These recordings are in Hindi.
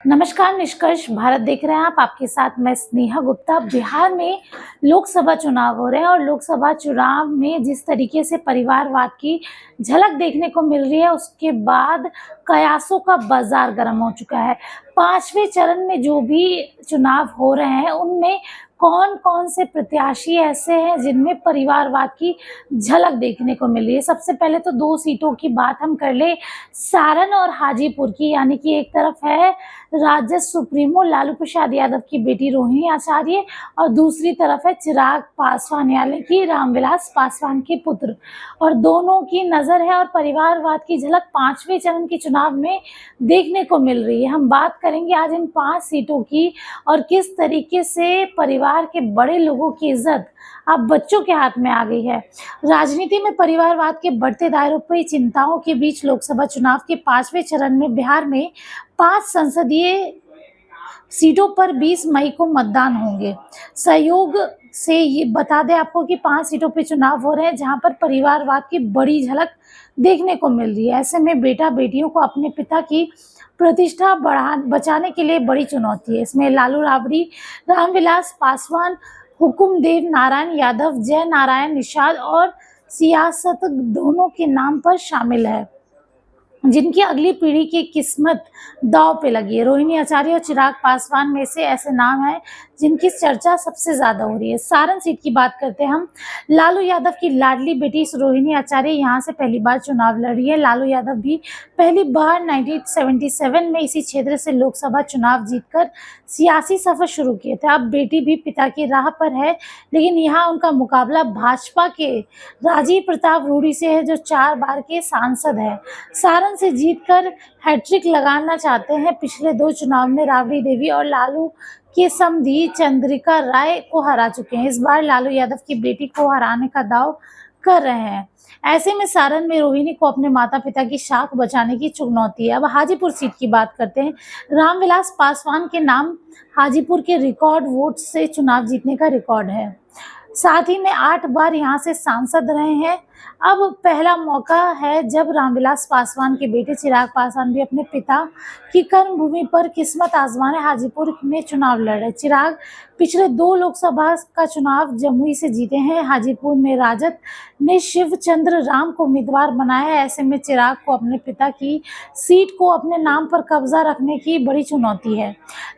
नमस्कार। निष्कर्ष भारत देख रहे हैं आप। आपके साथ मैं स्नेहा गुप्ता। बिहार में लोकसभा चुनाव हो रहे हैं और लोकसभा चुनाव में जिस तरीके से परिवारवाद की झलक देखने को मिल रही है, उसके बाद कयासों का बाजार गर्म हो चुका है। पांचवें चरण में जो भी चुनाव हो रहे हैं, उनमें कौन कौन से प्रत्याशी ऐसे हैं जिनमें परिवारवाद की झलक देखने को मिल रही है। सबसे पहले तो दो सीटों की बात हम कर ले, सारण और हाजीपुर की। यानी कि एक तरफ है राजद सुप्रीमो लालू प्रसाद यादव की बेटी रोहिणी आचार्य और दूसरी तरफ है चिराग पासवान यानी कि रामविलास पासवान के पुत्र। और दोनों की नज़र है और परिवारवाद की झलक पांचवें चरण के चुनाव में देखने को मिल रही है। हम बात करेंगे आज इन 5 सीटों की और किस तरीके से परिवार के बड़े लोगों की इज्जत अब बच्चों के हाथ में आ गई है। राजनीति में परिवारवाद के बढ़ते दायरों पर चिंताओं के बीच लोकसभा चुनाव के 5वें चरण में बिहार में 5 संसदीय सीटों पर 20 मई को मतदान होंगे। सहयोग से ये बता दें आपको कि 5 सीटों पर चुनाव हो रहे हैं जहां पर परिवारवाद की बड़ी झलक देखने को मिल रही है। ऐसे में बेटा बेटियों को अपने पिता की प्रतिष्ठा बचाने के लिए बड़ी चुनौती है। इसमें लालू राबड़ी, रामविलास पासवान, हुकुमदेव नारायण यादव, जय नारायण निषाद और सियासत दोनों के नाम पर शामिल है, जिनकी अगली पीढ़ी की किस्मत दांव पे लगी है। रोहिणी आचार्य और चिराग पासवान में से ऐसे नाम हैं जिनकी चर्चा सबसे ज्यादा हो रही है। सारण सीट की बात करते हैं हम। लालू यादव की लाडली बेटी रोहिणी आचार्य यहाँ से पहली बार चुनाव लड़ रही है। लालू यादव भी पहली बार 1977 में इसी क्षेत्र से लोकसभा चुनाव जीतकर सियासी सफर शुरू किए थे। अब बेटी भी पिता की राह पर है, लेकिन यहाँ उनका मुकाबला भाजपा के राजीव प्रताप रूडी से है, जो 4 बार के सांसद हैं। सारण से जीतकर हैट्रिक लगाना चाहते हैं। पिछले 2 चुनाव में राबड़ी देवी और लालू के समधी चंद्रिका राय को हरा चुके हैं। इस बार लालू यादव की बेटी को हराने का दाव कर रहे हैं। ऐसे में सारण में रोहिणी को अपने माता पिता की शाख बचाने की चुनौती है। अब हाजीपुर सीट की बात करते हैं। रामविलास पासवान के नाम हाजीपुर के रिकॉर्ड वोट से चुनाव जीतने का रिकॉर्ड है। साथ ही में 8 बार यहाँ से सांसद रहे हैं। अब पहला मौका है जब रामविलास पासवान के बेटे चिराग पासवान भी अपने पिता की कर्मभूमि पर किस्मत आजमाने हाजीपुर में चुनाव लड़ रहे। चिराग पिछले 2 लोकसभा का चुनाव जमुई से जीते हैं। हाजीपुर में राजद ने शिवचंद्र राम को उम्मीदवार बनाया है। ऐसे में चिराग को अपने पिता की सीट को अपने नाम पर कब्जा रखने की बड़ी चुनौती है।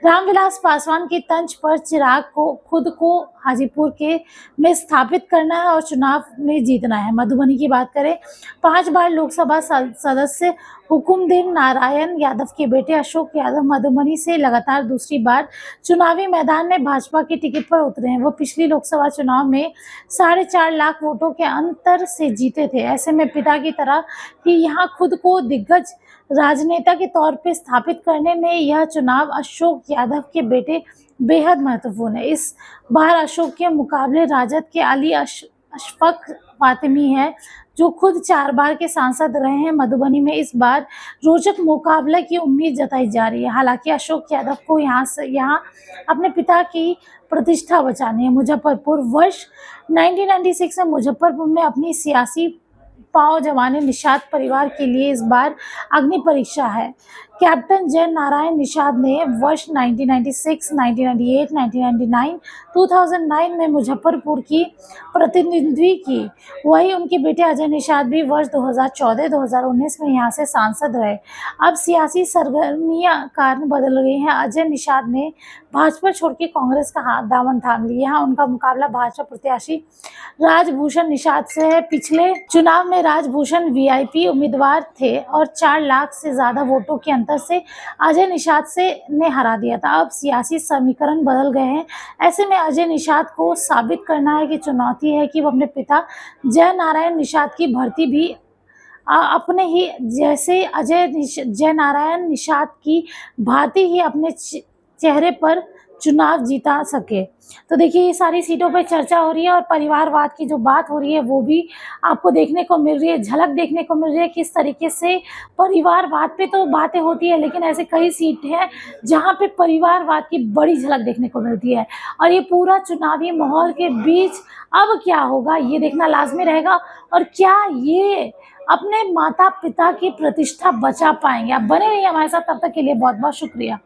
रामविलास पासवान की तंज पर चिराग को खुद को हाजीपुर के में स्थापित करना है और चुनाव में जीतना है। मधुबनी की बात करें, 5 बार लोकसभा सदस्य हुकुमदेव नारायण यादव के बेटे अशोक यादव मधुबनी से लगातार दूसरी बार चुनावी मैदान में भाजपा के टिकट पर उतरे हैं। वो पिछली लोकसभा चुनाव में 4.5 लाख वोटों के अंतर से जीते थे। ऐसे में पिता की तरह ही यहाँ खुद को दिग्गज राजनेता के तौर पर स्थापित करने में यह चुनाव अशोक यादव के बेटे बेहद महत्वपूर्ण है। इस बार अशोक के मुकाबले राजद के अली अशफाक फातिमी है, जो खुद 4 बार के सांसद रहे हैं। मधुबनी में इस बार रोचक मुकाबले की उम्मीद जताई जा रही है। हालांकि अशोक यादव को यहाँ अपने पिता की प्रतिष्ठा बचानी है। मुजफ्फरपुर वर्ष 1996 में मुजफ्फरपुर में अपनी सियासी पांव जमाने निषाद परिवार के लिए इस बार अग्नि परीक्षा है। कैप्टन जय नारायण निषाद ने वर्ष 1996, 1998, 1999, 2009 में मुजफ्फरपुर की प्रतिनिधित्व की। वही उनके बेटे अजय निषाद भी वर्ष 2014, 2019 में यहां से सांसद रहे। अब सियासी सरगर्मियां कारण बदल गई हैं। अजय निषाद ने भाजपा छोड़ के कांग्रेस का हाथ दामन थाम लिया। यहाँ उनका मुकाबला भाजपा प्रत्याशी राजभूषण निषाद से है। पिछले चुनाव में राजभूषण वीआईपी उम्मीदवार थे और 4 लाख से ज्यादा वोटों के अंतर से अजय निषाद ने हरा दिया था। अब सियासी समीकरण बदल गए हैं। ऐसे में अजय निषाद को साबित करना है कि चुनौती है कि वो अपने पिता जय नारायण निषाद की भर्ती भी अपने ही जैसे जय नारायण निषाद की भांति ही अपने चेहरे पर चुनाव जीता सके। तो देखिए, ये सारी सीटों पर चर्चा हो रही है और परिवारवाद की जो बात हो रही है वो भी आपको देखने को मिल रही है, झलक देखने को मिल रही है। किस तरीके से परिवारवाद पे तो बातें होती है, लेकिन ऐसे कई सीट हैं जहां पे परिवारवाद की बड़ी झलक देखने को मिलती है। और ये पूरा चुनावी माहौल के बीच अब क्या होगा ये देखना लाजमी रहेगा, और क्या ये अपने माता पिता की प्रतिष्ठा बचा पाएंगे। आप बने रहिए हमारे साथ, तब तक के लिए बहुत बहुत शुक्रिया।